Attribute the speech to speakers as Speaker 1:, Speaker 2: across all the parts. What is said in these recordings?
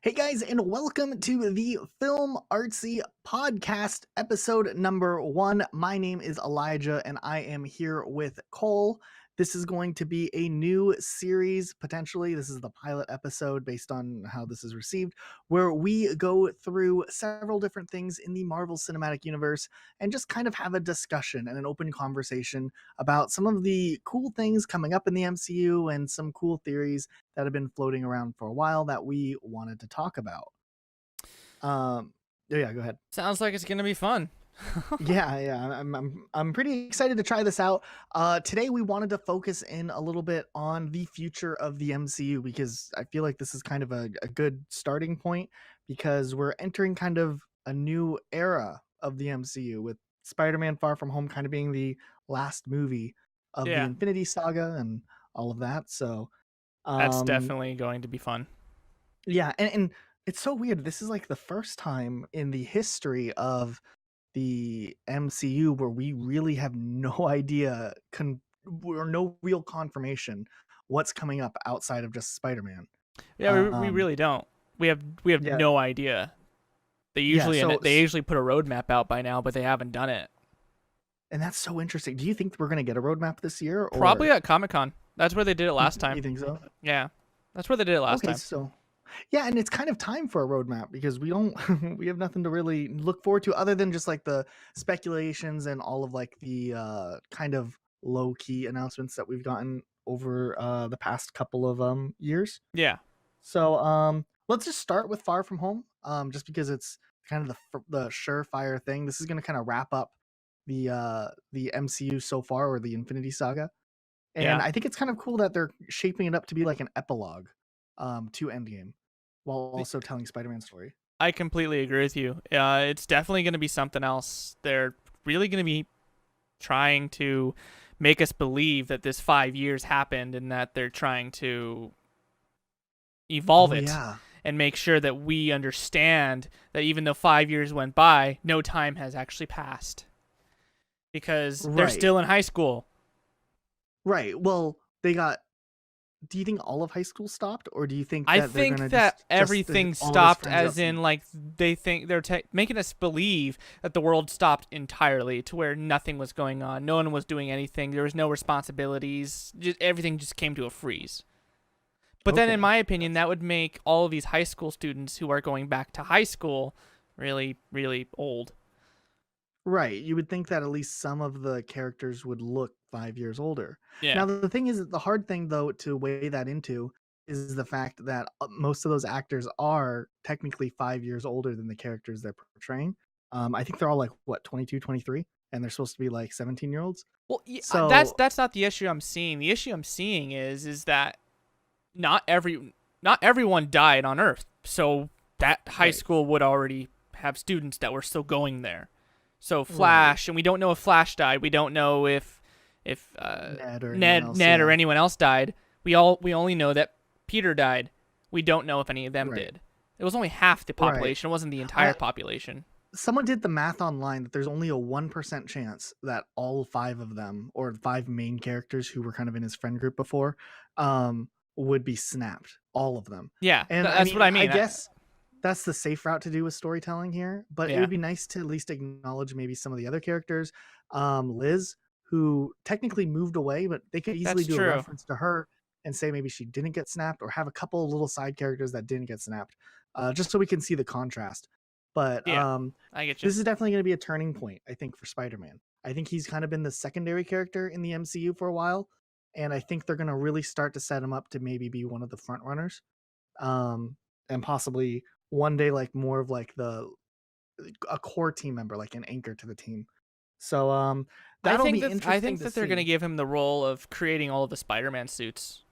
Speaker 1: Hey guys, and welcome to the Film Artsy podcast, episode number 1. My name is Elijah, and I am here with Cole. This is going to be a new series, potentially. This is the pilot episode based on how this is received, where we go through several different things in the Marvel Cinematic Universe and just kind of have a discussion and an open conversation about some of the cool things coming up in the MCU and some cool theories that have been floating around for a while that we wanted to talk about. Yeah, go ahead.
Speaker 2: Sounds like it's gonna be fun.
Speaker 1: Yeah, I'm pretty excited to try this out. Today we wanted to focus in a little bit on the future of the MCU because I feel like this is kind of a good starting point because we're entering kind of a new era of the MCU with Spider-Man Far From Home kind of being the last movie of the
Speaker 2: Yeah,
Speaker 1: Infinity Saga and all of that. So
Speaker 2: that's
Speaker 1: um
Speaker 2: definitely going to be fun.
Speaker 1: yeah, and it's so weird. This is like the first time in the history of the MCU where we really have no idea or no real confirmation what's coming up outside of just Spider-Man.
Speaker 2: Yeah, we
Speaker 1: Um,
Speaker 2: really don't. We have
Speaker 1: yeah,
Speaker 2: no idea. They
Speaker 1: yeah.
Speaker 2: usually they usually put a roadmap out by now, but they haven't done it.
Speaker 1: And that's so interesting. Do you think we're gonna get a roadmap this year,
Speaker 2: Probably
Speaker 1: or
Speaker 2: at Comic-Con. That's where they did it last time.
Speaker 1: you think so?
Speaker 2: Yeah, that's where they did it last
Speaker 1: Okay,
Speaker 2: time.
Speaker 1: so yeah, and it's kind of time for a roadmap because we don't we have nothing to really look forward to other than just like the speculations and all of like the kind of low key announcements that we've gotten over the past couple of years.
Speaker 2: Yeah,
Speaker 1: So let's just start with Far From Home, just because it's kind of the surefire thing. This is going to kind of wrap up the MCU so far, or the Infinity Saga. And
Speaker 2: yeah.
Speaker 1: I think it's kind of cool that they're shaping it up to be like an epilogue to Endgame while also telling Spider-Man's story.
Speaker 2: I completely agree with you. It's definitely going to be something else. They're really going to be trying to make us believe that this 5 years happened and that they're trying to evolve
Speaker 1: Oh
Speaker 2: it
Speaker 1: yeah.
Speaker 2: and make sure that we understand that even though 5 years went by, no time has actually passed because they're
Speaker 1: Right.
Speaker 2: still in high school.
Speaker 1: Right. Well, they got do you think all of high school stopped, or do you think
Speaker 2: I
Speaker 1: that they're
Speaker 2: think
Speaker 1: gonna
Speaker 2: that
Speaker 1: just
Speaker 2: everything
Speaker 1: all of his
Speaker 2: stopped
Speaker 1: friends
Speaker 2: as
Speaker 1: up?
Speaker 2: in like they think they're making us believe that the world stopped entirely to where nothing was going on. No one was doing anything. There was no responsibilities. Everything just came to a freeze. But then in
Speaker 1: Okay.
Speaker 2: my opinion, that would make all of these high school students who are going back to high school really, really old.
Speaker 1: Right. You would think that at least some of the characters would look 5 years older.
Speaker 2: Yeah.
Speaker 1: Now, the thing is, the hard thing, though, to weigh that into is the fact that most of those actors are technically 5 years older than the characters they're portraying. I think they're all like, what, 22, 23? And they're supposed to be like 17-year-olds.
Speaker 2: Well, yeah,
Speaker 1: So,
Speaker 2: that's not the issue I'm seeing. The issue I'm seeing is that not everyone died on Earth, so that high
Speaker 1: right.
Speaker 2: school would already have students that were still going there. So
Speaker 1: Right.
Speaker 2: Flash, and we don't know if Flash died. We don't know if
Speaker 1: Ned or anyone else.
Speaker 2: Ned or
Speaker 1: Yeah.
Speaker 2: anyone else died. We only know that Peter died. We don't know if any of them
Speaker 1: Right.
Speaker 2: did. It was only half the
Speaker 1: Right.
Speaker 2: population. It wasn't the entire population.
Speaker 1: Someone did the math online that there's only a 1% chance that all 5 of them, or 5 main characters who were kind of in his friend group before, would be snapped, all of them.
Speaker 2: Yeah,
Speaker 1: And
Speaker 2: that's what I mean.
Speaker 1: I guess that's the safe route to do with storytelling here, but it
Speaker 2: Yeah,
Speaker 1: would be nice to at least acknowledge maybe some of the other characters. Liz, who technically moved away, but they could easily
Speaker 2: that's
Speaker 1: do a
Speaker 2: true.
Speaker 1: reference to her and say maybe she didn't get snapped, or have a couple of little side characters that didn't get snapped, just so we can see the contrast. But
Speaker 2: Yeah, I get you.
Speaker 1: this is definitely going to be a turning point, I think, for Spider-Man. I think he's kind of been the secondary character in the MCU for a while, and I think they're going to really start to set him up to maybe be one of the front runners, and possibly one day like more of like a core team member, like an anchor to the team. So that'll be
Speaker 2: I
Speaker 1: interesting
Speaker 2: think
Speaker 1: to
Speaker 2: that they're gonna
Speaker 1: see.
Speaker 2: give him the role of creating all of the Spider-Man suits,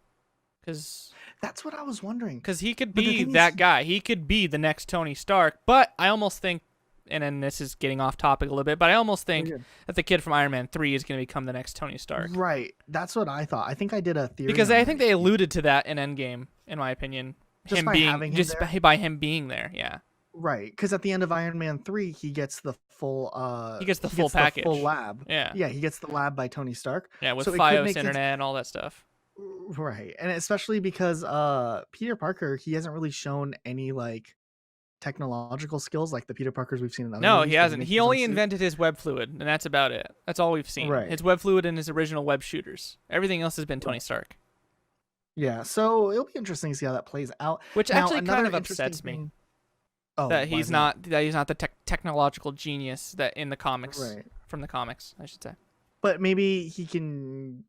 Speaker 2: because
Speaker 1: That's what I was wondering.
Speaker 2: he could
Speaker 1: But the
Speaker 2: be
Speaker 1: thing is,
Speaker 2: that guy. He could be the next Tony Stark. But I almost think, and then this is getting off topic a little bit, but I almost
Speaker 1: we're
Speaker 2: think
Speaker 1: good.
Speaker 2: that the kid from Iron Man 3 is gonna become the next Tony Stark,
Speaker 1: Right, that's what I thought. I think I did a theory
Speaker 2: because
Speaker 1: on
Speaker 2: I
Speaker 1: that
Speaker 2: think they alluded to that in Endgame, in my opinion.
Speaker 1: just
Speaker 2: Him
Speaker 1: by
Speaker 2: being
Speaker 1: having him
Speaker 2: just
Speaker 1: there.
Speaker 2: by him being there, yeah.
Speaker 1: Right, because at the end of Iron Man 3, he gets the full
Speaker 2: He gets the
Speaker 1: he
Speaker 2: full
Speaker 1: gets the full
Speaker 2: package.
Speaker 1: lab.
Speaker 2: Yeah,
Speaker 1: Yeah, he gets the lab by Tony Stark.
Speaker 2: yeah, with
Speaker 1: So it could
Speaker 2: FiOS
Speaker 1: make it
Speaker 2: internet and all that stuff.
Speaker 1: Right. And especially because Peter Parker, he hasn't really shown any like technological skills like the Peter Parkers we've seen in other
Speaker 2: No, he
Speaker 1: movies with
Speaker 2: hasn't.
Speaker 1: Nick
Speaker 2: He only
Speaker 1: suit.
Speaker 2: invented his web fluid, and that's about it. That's all we've seen.
Speaker 1: Right.
Speaker 2: His web fluid and his original web shooters. Everything else has been Tony
Speaker 1: Right.
Speaker 2: Stark.
Speaker 1: Yeah, so it'll be interesting to see how that plays out.
Speaker 2: Which
Speaker 1: Now,
Speaker 2: actually kind
Speaker 1: another
Speaker 2: of
Speaker 1: interesting
Speaker 2: upsets me.
Speaker 1: thing. Oh,
Speaker 2: That
Speaker 1: why
Speaker 2: he's
Speaker 1: is that?
Speaker 2: not the technological genius that in the comics,
Speaker 1: Right.
Speaker 2: from the comics, I should say.
Speaker 1: But maybe he can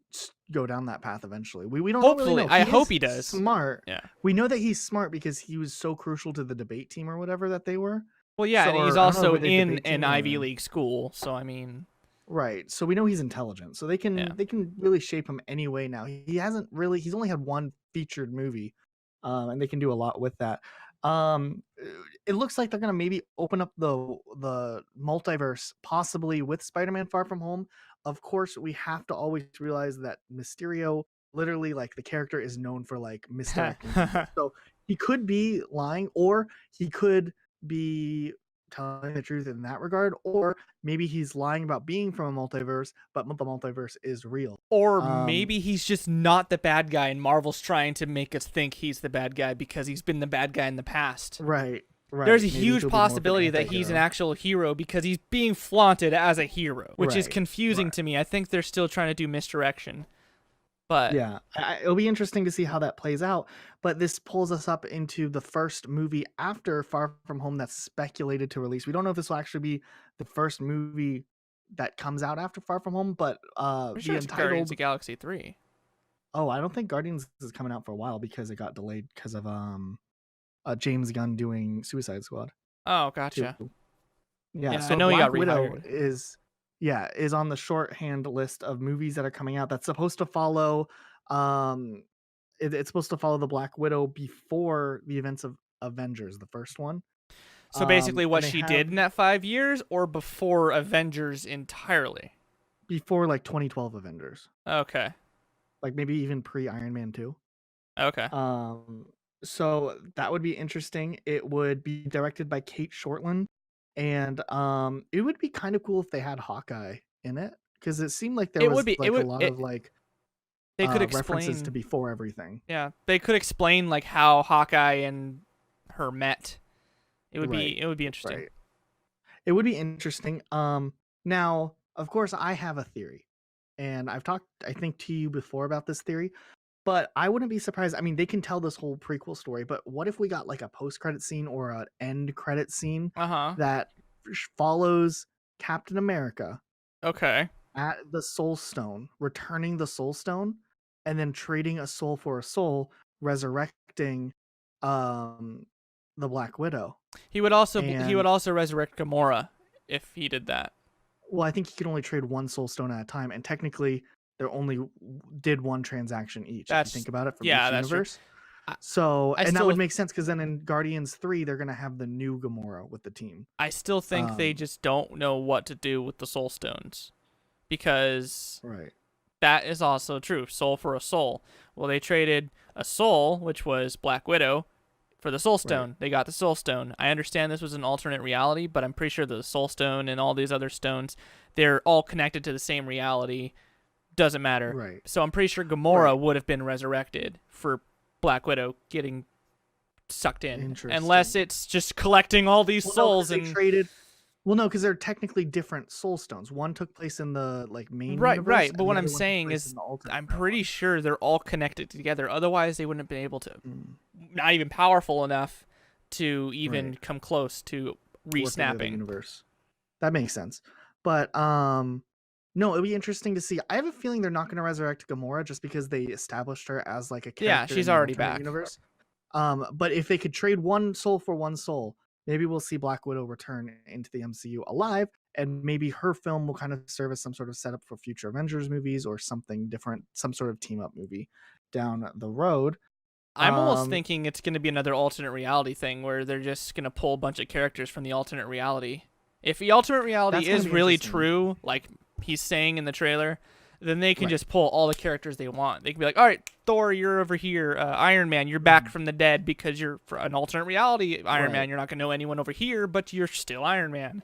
Speaker 1: go down that path eventually. We don't really
Speaker 2: Hopefully,
Speaker 1: know.
Speaker 2: I hope
Speaker 1: is
Speaker 2: he does.
Speaker 1: smart.
Speaker 2: Yeah.
Speaker 1: We know that he's smart because he was so crucial to the debate team or whatever that they were.
Speaker 2: Well, yeah,
Speaker 1: So,
Speaker 2: and he's
Speaker 1: or I don't know
Speaker 2: also
Speaker 1: if they
Speaker 2: in
Speaker 1: debate
Speaker 2: an
Speaker 1: team
Speaker 2: Ivy
Speaker 1: or
Speaker 2: League school, so I mean,
Speaker 1: right. So we know he's intelligent. So they
Speaker 2: yeah.
Speaker 1: can really shape him anyway now. He hasn't really he's only had one featured movie. And they can do a lot with that. Um it looks like they're gonna maybe open up the multiverse possibly with Spider-Man Far From Home. Of course, we have to always realize that Mysterio, literally, like the character is known for like misdirecting people. So he could be lying, or he could be telling the truth in that regard, or maybe he's lying about being from a multiverse, but the multiverse is real.
Speaker 2: Or
Speaker 1: Um
Speaker 2: maybe he's just not the bad guy, and Marvel's trying to make us think he's the bad guy because he's been the bad guy in the past.
Speaker 1: right. Right.
Speaker 2: There's a
Speaker 1: Maybe
Speaker 2: huge
Speaker 1: he'll be more of an
Speaker 2: possibility that he's an
Speaker 1: anti-hero.
Speaker 2: actual hero because he's being flaunted as a hero, which is
Speaker 1: Right,
Speaker 2: confusing
Speaker 1: right.
Speaker 2: to me. I think they're still trying to do misdirection. But
Speaker 1: Yeah, it'll be interesting to see how that plays out. But this pulls us up into the first movie after Far From Home that's speculated to release. We don't know if this will actually be the first movie that comes out after Far From Home, but
Speaker 2: I'm
Speaker 1: the
Speaker 2: sure it's Guardians
Speaker 1: entitled.
Speaker 2: of Galaxy 3.
Speaker 1: Oh, I don't think Guardians is coming out for a while because it got delayed because of James Gunn doing Suicide Squad
Speaker 2: Oh,
Speaker 1: too.
Speaker 2: gotcha.
Speaker 1: Yeah,
Speaker 2: Yeah, I
Speaker 1: so
Speaker 2: know he got
Speaker 1: Black Widow
Speaker 2: rehired.
Speaker 1: is on the shorthand list of movies that are coming out. That's supposed to follow. Um, it's supposed to follow the Black Widow before the events of Avengers, the first one.
Speaker 2: So basically
Speaker 1: And
Speaker 2: what
Speaker 1: they
Speaker 2: she
Speaker 1: have
Speaker 2: did in that 5 years or before Avengers entirely?
Speaker 1: before like 2012 Avengers,
Speaker 2: Okay.
Speaker 1: like maybe even pre Iron Man 2.
Speaker 2: Okay.
Speaker 1: Um, so that would be interesting. It would be directed by Kate Shortland, and it would be kind of cool if they had Hawkeye in it because it seemed like there
Speaker 2: It would
Speaker 1: was
Speaker 2: be
Speaker 1: like a lot of like
Speaker 2: they could
Speaker 1: references to
Speaker 2: explain.
Speaker 1: before everything.
Speaker 2: Yeah, they could explain like how Hawkeye and her met.
Speaker 1: Right,
Speaker 2: It would be interesting.
Speaker 1: right. It would be interesting. Now, of course, I have a theory, and I've talked, I think, to you before about this theory. But I wouldn't be surprised. I mean, they can tell this whole prequel story, but what if we got like a post-credit scene or an end credit scene
Speaker 2: Uh-huh.
Speaker 1: that follows Captain America
Speaker 2: Okay.
Speaker 1: at the Soul Stone, returning the Soul Stone, and then trading a soul for a soul, resurrecting um the Black Widow.
Speaker 2: He would also
Speaker 1: And
Speaker 2: resurrect Gamora if he did that.
Speaker 1: well, I think he could only trade one Soul Stone at a time, and technically they only did one transaction each. If you
Speaker 2: That's
Speaker 1: think about it from
Speaker 2: yeah,
Speaker 1: each
Speaker 2: that's true.
Speaker 1: universe.
Speaker 2: I,
Speaker 1: So,
Speaker 2: I
Speaker 1: and that
Speaker 2: still
Speaker 1: would make sense because then in Guardians 3, they're going to have the new Gamora with the team.
Speaker 2: I still think they
Speaker 1: Um,
Speaker 2: just don't know what to do with the soul stones because
Speaker 1: right.
Speaker 2: that is also true. Soul for a soul. Well, they traded a soul, which was Black Widow, for the Soul Stone.
Speaker 1: Right.
Speaker 2: They got the Soul Stone. I understand this was an alternate reality, but I'm pretty sure the Soul Stone and all these other stones, they're all connected to the same reality. Doesn't matter.
Speaker 1: Right.
Speaker 2: So I'm pretty sure Gamora
Speaker 1: Right.
Speaker 2: would have been resurrected for Black Widow getting sucked in.
Speaker 1: Interesting.
Speaker 2: Unless it's just collecting all these
Speaker 1: Well, no, 'cause
Speaker 2: souls
Speaker 1: they
Speaker 2: and
Speaker 1: traded. Well, no, because they're technically different Soul Stones. One took place in the like main
Speaker 2: right,
Speaker 1: universe,
Speaker 2: right.
Speaker 1: and
Speaker 2: But
Speaker 1: the
Speaker 2: what
Speaker 1: other
Speaker 2: I'm
Speaker 1: one took
Speaker 2: saying
Speaker 1: place
Speaker 2: is
Speaker 1: in the alternate
Speaker 2: I'm
Speaker 1: reality.
Speaker 2: pretty sure they're all connected together. Otherwise, they wouldn't have been able to,
Speaker 1: Mm,
Speaker 2: not even powerful enough to even
Speaker 1: right.
Speaker 2: come close to
Speaker 1: Work in the other
Speaker 2: re-snapping.
Speaker 1: universe. That makes sense. But no, it'll be interesting to see. I have a feeling they're not going to resurrect Gamora just because they established her as like a
Speaker 2: Yeah,
Speaker 1: character
Speaker 2: she's
Speaker 1: in the
Speaker 2: already
Speaker 1: alternate
Speaker 2: back.
Speaker 1: universe. But if they could trade one soul for one soul, maybe we'll see Black Widow return into the MCU alive, and maybe her film will kind of serve as some sort of setup for future Avengers movies or something different, some sort of team up movie down the road.
Speaker 2: I'm almost
Speaker 1: Um,
Speaker 2: thinking it's going to be another alternate reality thing where they're just going to pull a bunch of characters from the alternate reality. If the alternate
Speaker 1: that's
Speaker 2: reality
Speaker 1: gonna
Speaker 2: is
Speaker 1: be
Speaker 2: really
Speaker 1: interesting.
Speaker 2: true, like he's saying in the trailer, then they can
Speaker 1: Right.
Speaker 2: just pull all the characters they want. They can be like, all right, Thor, you're over here. Iron Man, you're back
Speaker 1: Mhm.
Speaker 2: from the dead because you're an alternate reality Iron Man.
Speaker 1: Right.
Speaker 2: You're not going to know anyone over here, but you're still Iron Man.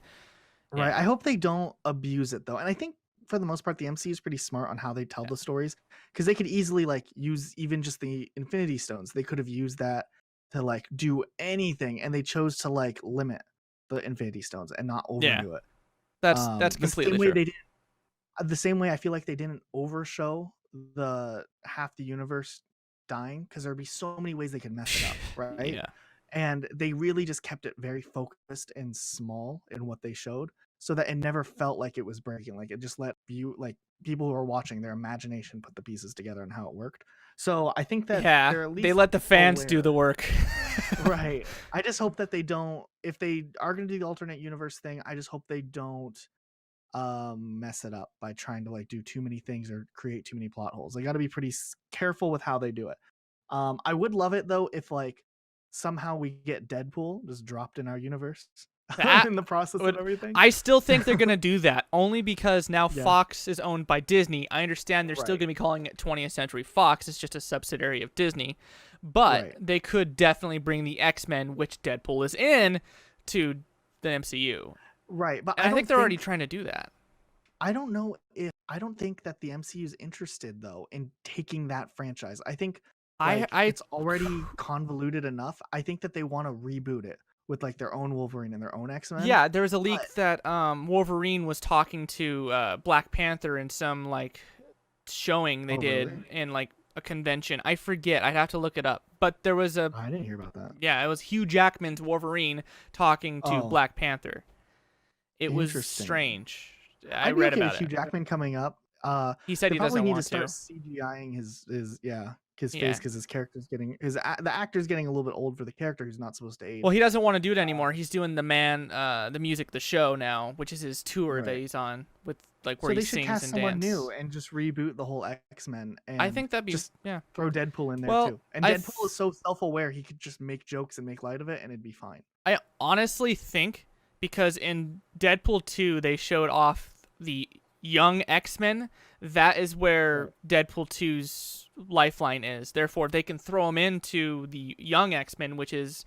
Speaker 1: Right.
Speaker 2: Yeah.
Speaker 1: I hope they don't abuse it though. And I think for the most part, the MCU is pretty smart on how they tell the stories, because they could easily like use even just the Infinity Stones. They could have used that to like do anything, and they chose to like limit the Infinity Stones and not
Speaker 2: Yeah,
Speaker 1: overdo it.
Speaker 2: that's
Speaker 1: The
Speaker 2: completely
Speaker 1: same way
Speaker 2: true.
Speaker 1: they did, the same way I feel like they didn't overshow the half the universe dying, because there'd be so many ways they could mess it up, right?
Speaker 2: Yeah.
Speaker 1: And they really just kept it very focused and small in what they showed, so that it never felt like it was breaking. Like it just let you, like people who are watching, their imagination put the pieces together and how it worked. So I think that
Speaker 2: Yeah,
Speaker 1: they're at
Speaker 2: they
Speaker 1: least
Speaker 2: let the fans do the
Speaker 1: aware.
Speaker 2: work.
Speaker 1: Right. I just hope that they don't, if they are going to do the alternate universe thing, I just hope they don't mess it up by trying to like do too many things or create too many plot holes. They got to be pretty careful with how they do it. I would love it though if like somehow we get Deadpool just dropped in our universe
Speaker 2: That
Speaker 1: in the process of
Speaker 2: would.
Speaker 1: everything.
Speaker 2: I still think they're gonna do that only because now
Speaker 1: Yeah.
Speaker 2: Fox is owned by Disney. I understand they're still
Speaker 1: Right.
Speaker 2: gonna be calling it 20th Century Fox. It's just a subsidiary of Disney, but
Speaker 1: Right.
Speaker 2: they could definitely bring the X-Men, which Deadpool is in, to the MCU.
Speaker 1: Right. But
Speaker 2: And I think they're already trying to do that.
Speaker 1: I don't know if I don't think that the MCU is interested though in taking that franchise. I think like
Speaker 2: I
Speaker 1: it's already convoluted enough. I think that they want to reboot it with like their own Wolverine and their own X-Men.
Speaker 2: Yeah, there was a
Speaker 1: But
Speaker 2: leak that Wolverine was talking to Black Panther in some like showing they
Speaker 1: oh really?
Speaker 2: did in like a convention. I forget. I'd have to look it up. But there was a
Speaker 1: I didn't hear about that.
Speaker 2: yeah, it was Hugh Jackman's Wolverine talking to
Speaker 1: Oh,
Speaker 2: Black Panther. It was
Speaker 1: interesting.
Speaker 2: strange. I
Speaker 1: I'd be
Speaker 2: read
Speaker 1: okay with
Speaker 2: about
Speaker 1: Hugh
Speaker 2: it.
Speaker 1: Jackman coming up.
Speaker 2: He said
Speaker 1: They
Speaker 2: he
Speaker 1: probably
Speaker 2: doesn't
Speaker 1: need to
Speaker 2: want
Speaker 1: start
Speaker 2: to.
Speaker 1: CGIing his yeah, his face,
Speaker 2: Yeah.
Speaker 1: because his character's getting the actor's getting a little bit old for the character who's not supposed to
Speaker 2: Well,
Speaker 1: age.
Speaker 2: he doesn't want to do it
Speaker 1: Uh,
Speaker 2: anymore. He's doing the music, the show now, which is his tour that
Speaker 1: right.
Speaker 2: he's on with like where
Speaker 1: So
Speaker 2: he
Speaker 1: they should
Speaker 2: sings
Speaker 1: cast
Speaker 2: and
Speaker 1: someone new
Speaker 2: dance.
Speaker 1: and just reboot the whole X-Men
Speaker 2: I
Speaker 1: and
Speaker 2: think that'd be
Speaker 1: just
Speaker 2: yeah.
Speaker 1: throw Deadpool in there
Speaker 2: Well,
Speaker 1: too. And Deadpool is so self-aware, he could just make jokes and make light of it and it'd be fine.
Speaker 2: I honestly think because in Deadpool 2 they showed off the young X-Men, that is
Speaker 1: Right.
Speaker 2: where Deadpool 2's lifeline is. Therefore, they can throw him into the young X-Men, which is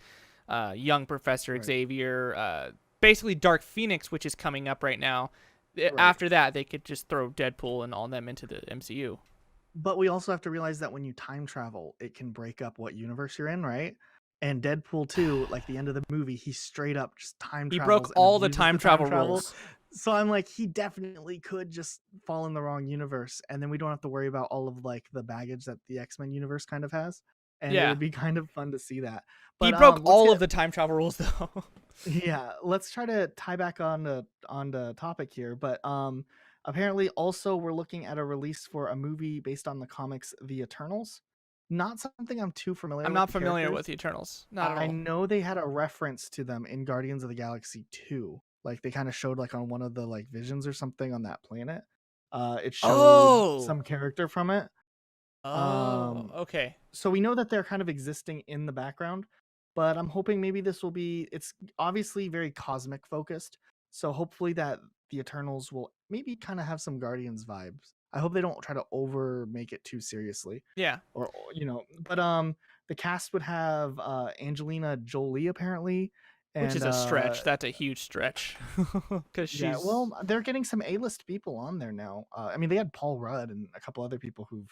Speaker 2: young Professor
Speaker 1: Right.
Speaker 2: Xavier, basically Dark Phoenix, which is coming up right now.
Speaker 1: Right.
Speaker 2: After that, they could just throw Deadpool and all them into the MCU.
Speaker 1: But we also have to realize that when you time travel, it can break up what universe you're in, right? And Deadpool 2, like the end of the movie, he straight up just time
Speaker 2: He broke
Speaker 1: travels and
Speaker 2: all the
Speaker 1: abuses
Speaker 2: time
Speaker 1: the time
Speaker 2: travel
Speaker 1: travel.
Speaker 2: rules.
Speaker 1: So I'm like, he definitely could just fall in the wrong universe, and then we don't have to worry about all of like the baggage that the X-Men universe kind of has. And it
Speaker 2: Yeah.
Speaker 1: would be kind of fun to see that.
Speaker 2: He
Speaker 1: But
Speaker 2: broke
Speaker 1: let's
Speaker 2: all of
Speaker 1: get
Speaker 2: the time travel rules though.
Speaker 1: yeah, let's try to tie back on the topic here. But apparently also we're looking at a release for a movie based on the comics The Eternals. Not something I'm too familiar
Speaker 2: I'm
Speaker 1: with
Speaker 2: not
Speaker 1: the
Speaker 2: familiar with
Speaker 1: characters.
Speaker 2: the Eternals. Not at
Speaker 1: I
Speaker 2: all.
Speaker 1: know they had a reference to them in Guardians of the Galaxy 2. Like they kind of showed like on one of the like visions or something on that planet. It showed
Speaker 2: Oh.
Speaker 1: some character from it.
Speaker 2: Oh,
Speaker 1: Um
Speaker 2: okay.
Speaker 1: so we know that they're kind of existing in the background, but I'm hoping maybe this will be, it's obviously very cosmic focused, so hopefully that the Eternals will maybe kind of have some Guardians vibes. I hope they don't try to over make it too seriously,
Speaker 2: Yeah.
Speaker 1: or but the cast would have Angelina Jolie apparently,
Speaker 2: Which
Speaker 1: and
Speaker 2: is a stretch. That's a huge stretch. Because
Speaker 1: yeah,
Speaker 2: she's.
Speaker 1: well, they're getting some A-list people on there now. I mean, they had Paul Rudd and a couple other people who've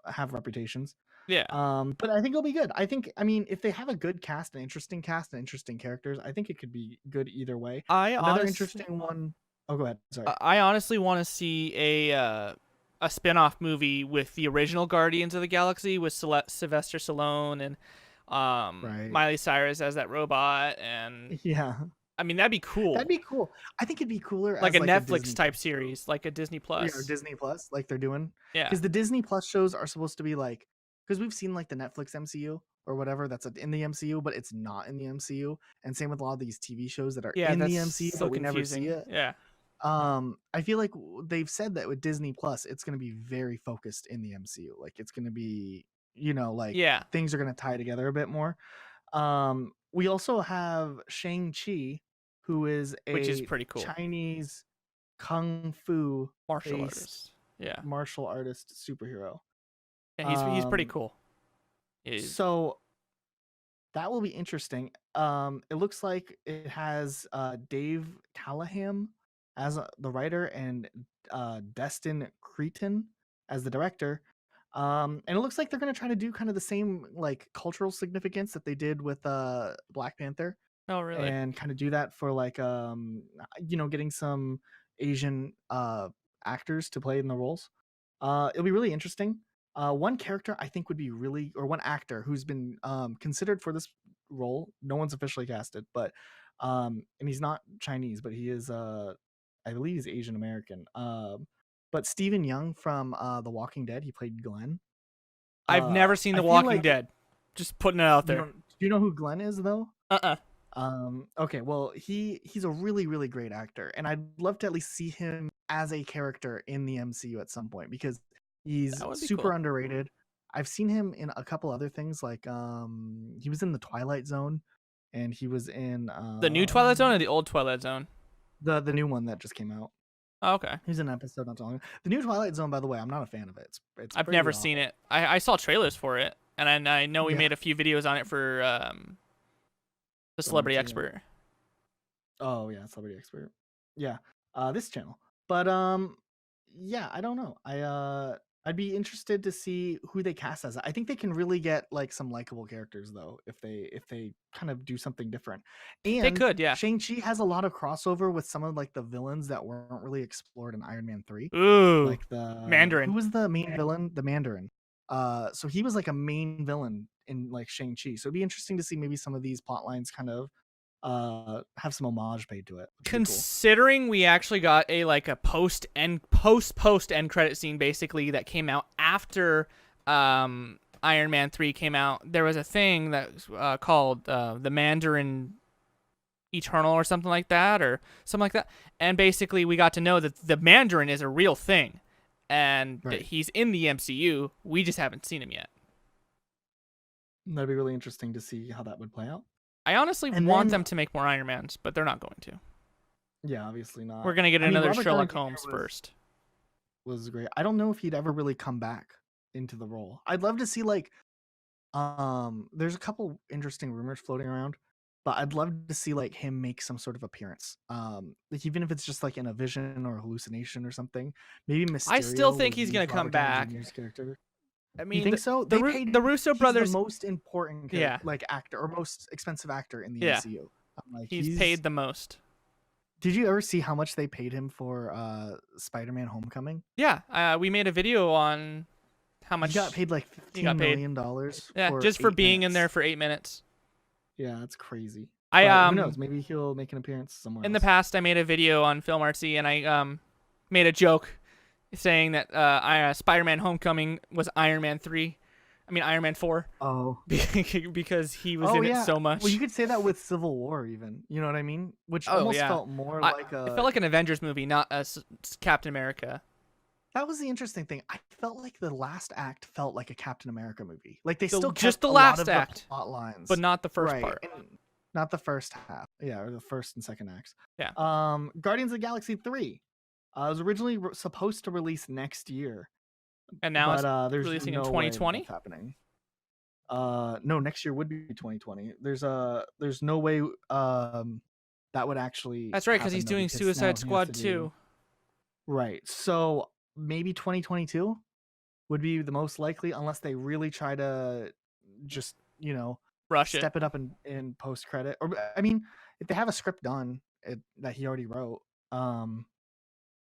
Speaker 1: have reputations.
Speaker 2: Yeah.
Speaker 1: But I think it'll be good. I mean, if they have a good cast, an interesting cast, and interesting characters, I think it could be good either way.
Speaker 2: I
Speaker 1: Another
Speaker 2: honestly.
Speaker 1: interesting one. Oh, go ahead. Sorry.
Speaker 2: I honestly want to see a spin-off movie with the original Guardians of the Galaxy with Sylvester Stallone and
Speaker 1: Right.
Speaker 2: Miley Cyrus as that robot, and
Speaker 1: Yeah,
Speaker 2: I mean that'd be
Speaker 1: that'd
Speaker 2: cool,
Speaker 1: be cool. I think it'd be cooler
Speaker 2: like
Speaker 1: as
Speaker 2: a
Speaker 1: like a
Speaker 2: Netflix
Speaker 1: Disney
Speaker 2: type
Speaker 1: Plus show.
Speaker 2: series, like a Disney
Speaker 1: Yeah, or
Speaker 2: Plus.
Speaker 1: Disney Plus, like they're doing,
Speaker 2: Yeah,
Speaker 1: because the Disney Plus shows are supposed to be like, because we've seen like the Netflix MCU or whatever that's in the MCU, but it's not in the MCU, and same with a lot of these TV shows that are
Speaker 2: yeah,
Speaker 1: in
Speaker 2: that's
Speaker 1: the MCU,
Speaker 2: so
Speaker 1: but we never see
Speaker 2: confusing.
Speaker 1: it.
Speaker 2: Yeah,
Speaker 1: I feel like they've said that with Disney Plus, it's going to be very focused in the MCU. Like it's going to be, like
Speaker 2: yeah,
Speaker 1: things are going to tie together a bit more. We also have Shang-Chi, who is
Speaker 2: which is
Speaker 1: a
Speaker 2: pretty cool.
Speaker 1: Chinese kung fu
Speaker 2: Martial
Speaker 1: based
Speaker 2: artist. Yeah,
Speaker 1: martial artist superhero.
Speaker 2: yeah, he's pretty
Speaker 1: Um,
Speaker 2: cool. He's,
Speaker 1: so that will be interesting. It looks like it has Dave Callahan as the writer and Destin Creighton as the director. And it looks like they're going to try to do kind of the same like cultural significance that they did with Black Panther,
Speaker 2: Oh, really?
Speaker 1: and kind of do that for like getting some Asian actors to play in the roles. It'll be really interesting. One character I think would be really, or one actor who's been considered for this role. No one's officially casted, but and he's not Chinese, but he is I believe he's Asian American. But Stephen Young from The Walking Dead, he played Glenn.
Speaker 2: I've never seen
Speaker 1: I
Speaker 2: The
Speaker 1: feel
Speaker 2: Walking
Speaker 1: like
Speaker 2: Dead. Just putting it out
Speaker 1: you
Speaker 2: there.
Speaker 1: don't. Do you know who Glenn is though?
Speaker 2: Uh-uh.
Speaker 1: Okay, well, he's a really, really great actor, and I'd love to at least see him as a character in the MCU at some point because he's
Speaker 2: That would be
Speaker 1: super
Speaker 2: cool.
Speaker 1: underrated. I've seen him in a couple other things, like he was in the Twilight Zone, and he was in
Speaker 2: The new Twilight Zone or the old Twilight Zone?
Speaker 1: the new one that just came out.
Speaker 2: Oh, okay.
Speaker 1: He's in an episode not too long ago. The new Twilight Zone, by the way, I'm not a fan of it. It's
Speaker 2: I've
Speaker 1: pretty
Speaker 2: never
Speaker 1: awful.
Speaker 2: seen it. I saw trailers for it, and I know we
Speaker 1: Yeah.
Speaker 2: made a few videos on it for the Celebrity
Speaker 1: FilmArtsy, yeah.
Speaker 2: Expert.
Speaker 1: Oh yeah, Celebrity Expert. Yeah, this channel. But yeah, I don't know. I'd be interested to see who they cast as. I think they can really get like some likable characters though if they kind of do something different.
Speaker 2: They
Speaker 1: And
Speaker 2: could, yeah.
Speaker 1: Shang-Chi has a lot of crossover with some of like the villains that weren't really explored in Iron Man 3.
Speaker 2: Ooh,
Speaker 1: Like the
Speaker 2: Mandarin.
Speaker 1: Who was the main villain? The Mandarin. So he was like a main villain in like Shang-Chi. So it'd be interesting to see maybe some of these plot lines kind of have some homage paid to it.
Speaker 2: Considering we actually got a post end credit scene basically that came out after Iron Man 3 came out, there was a thing that was called the Mandarin Eternal or something like that, and basically we got to know that the Mandarin is a real thing and that he's in the MCU. We just haven't seen him yet.
Speaker 1: That'd be really interesting to see how that would play out.
Speaker 2: I honestly want them to make more Iron Mans, but they're not going to.
Speaker 1: Yeah, obviously not.
Speaker 2: We're going to get another Sherlock Holmes first.
Speaker 1: Was great. I don't know if he'd ever really come back into the role. I'd love to see like there's a couple interesting rumors floating around, but I'd love to see like him make some sort of appearance. Like even if it's just like in a vision or a hallucination or something. Maybe Mysterio.
Speaker 2: I still think he's going to come back.
Speaker 1: Character.
Speaker 2: I mean,
Speaker 1: you think so?
Speaker 2: The Russo brothers,
Speaker 1: the most important, like actor or most expensive actor in the MCU. Like,
Speaker 2: he's paid the most.
Speaker 1: Did you ever see how much they paid him for Spider-Man: Homecoming?
Speaker 2: Yeah, we made a video on how much
Speaker 1: he got paid. Like $15 million.
Speaker 2: Yeah, just for being in there for 8 minutes.
Speaker 1: Yeah, that's crazy.
Speaker 2: Who
Speaker 1: knows? Maybe he'll make an appearance somewhere.
Speaker 2: In the past, I made a video on FilmArtsy, and I made a joke saying that Spider-Man: Homecoming was Iron Man 4.
Speaker 1: Oh,
Speaker 2: because he was in it so much.
Speaker 1: Well, you could say that with Civil War, even. You know what I mean? Which almost felt more like a.
Speaker 2: It felt like an Avengers movie, not a Captain America.
Speaker 1: That was the interesting thing. I felt like the last act felt like a Captain America movie. Like they still
Speaker 2: just
Speaker 1: kept
Speaker 2: the
Speaker 1: a
Speaker 2: last
Speaker 1: lot of
Speaker 2: act,
Speaker 1: the plot lines,
Speaker 2: but not the first part.
Speaker 1: Not the first half. Yeah, or the first and second acts.
Speaker 2: Yeah.
Speaker 1: Guardians of the Galaxy 3. Was originally supposed to release next year,
Speaker 2: and now it's
Speaker 1: there's
Speaker 2: releasing
Speaker 1: no
Speaker 2: in 2020.
Speaker 1: Way that's happening. No, next year would be 2020. There's no way that would actually.
Speaker 2: That's right, because he's doing Suicide Squad 2.
Speaker 1: Right. So maybe 2022 would be the most likely, unless they really try to just step it up in post credit. Or I mean, if they have a script done that he already wrote,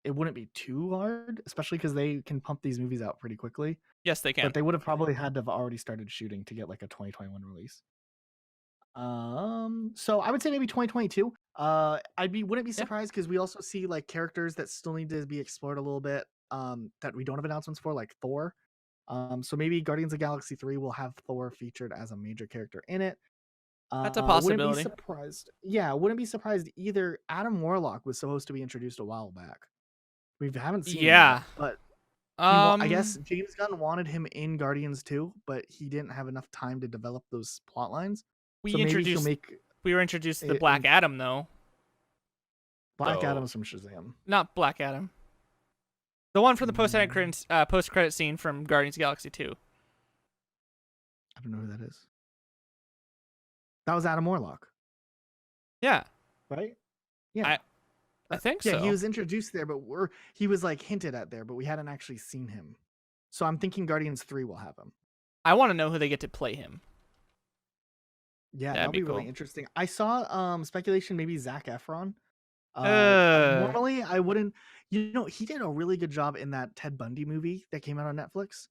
Speaker 1: it wouldn't be too hard, especially because they can pump these movies out pretty quickly.
Speaker 2: Yes, they can.
Speaker 1: But they would have probably had to have already started shooting to get like a 2021 release. So I would say maybe 2022. Wouldn't be surprised because we also see like characters that still need to be explored a little bit. That we don't have announcements for, like Thor. So maybe Guardians of the Galaxy 3 will have Thor featured as a major character in it.
Speaker 2: That's a possibility.
Speaker 1: Wouldn't be surprised. Yeah, wouldn't be surprised either. Adam Warlock was supposed to be introduced a while back. We haven't seen him yet, but I guess James Gunn wanted him in Guardians 2, but he didn't have enough time to develop those plot lines.
Speaker 2: We were introduced to the Black Adam though.
Speaker 1: Black Adam's from Shazam.
Speaker 2: Not Black Adam. The one from the post-credit scene from Guardians of the Galaxy 2.
Speaker 1: I don't know who that is. That was Adam Warlock.
Speaker 2: Yeah.
Speaker 1: Right? Yeah.
Speaker 2: I think
Speaker 1: Yeah, he
Speaker 2: so.
Speaker 1: was introduced there, but he was like hinted at there, but we hadn't actually seen him. So I'm thinking Guardians 3 will have him.
Speaker 2: I want to know who they get to play him.
Speaker 1: Yeah,
Speaker 2: That'd
Speaker 1: that'll
Speaker 2: be
Speaker 1: be really
Speaker 2: cool.
Speaker 1: interesting. I saw speculation maybe Zac Efron.
Speaker 2: Uh,
Speaker 1: Normally I wouldn't. He did a really good job in that Ted Bundy movie that came out on Netflix.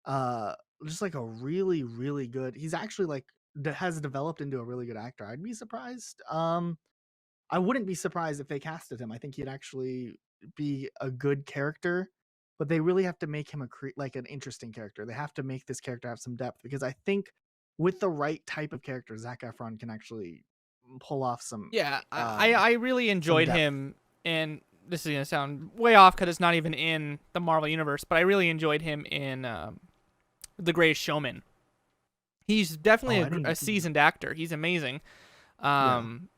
Speaker 1: Uh, just like a really, really good. He's actually like has developed into a really good actor. I'd be surprised. I wouldn't be surprised if they casted him. I think he'd actually be a good character, but they really have to make him like an interesting character. They have to make this character have some depth because I think with the right type of character, Zac Efron can actually pull off
Speaker 2: yeah, I really
Speaker 1: some
Speaker 2: enjoyed
Speaker 1: depth.
Speaker 2: him, and this is gonna sound way off because it's not even in the Marvel universe, but I really enjoyed him in The Greatest Showman. He's definitely
Speaker 1: Oh, I didn't
Speaker 2: a
Speaker 1: see that.
Speaker 2: seasoned actor. He's amazing.
Speaker 1: Yeah.
Speaker 2: Um,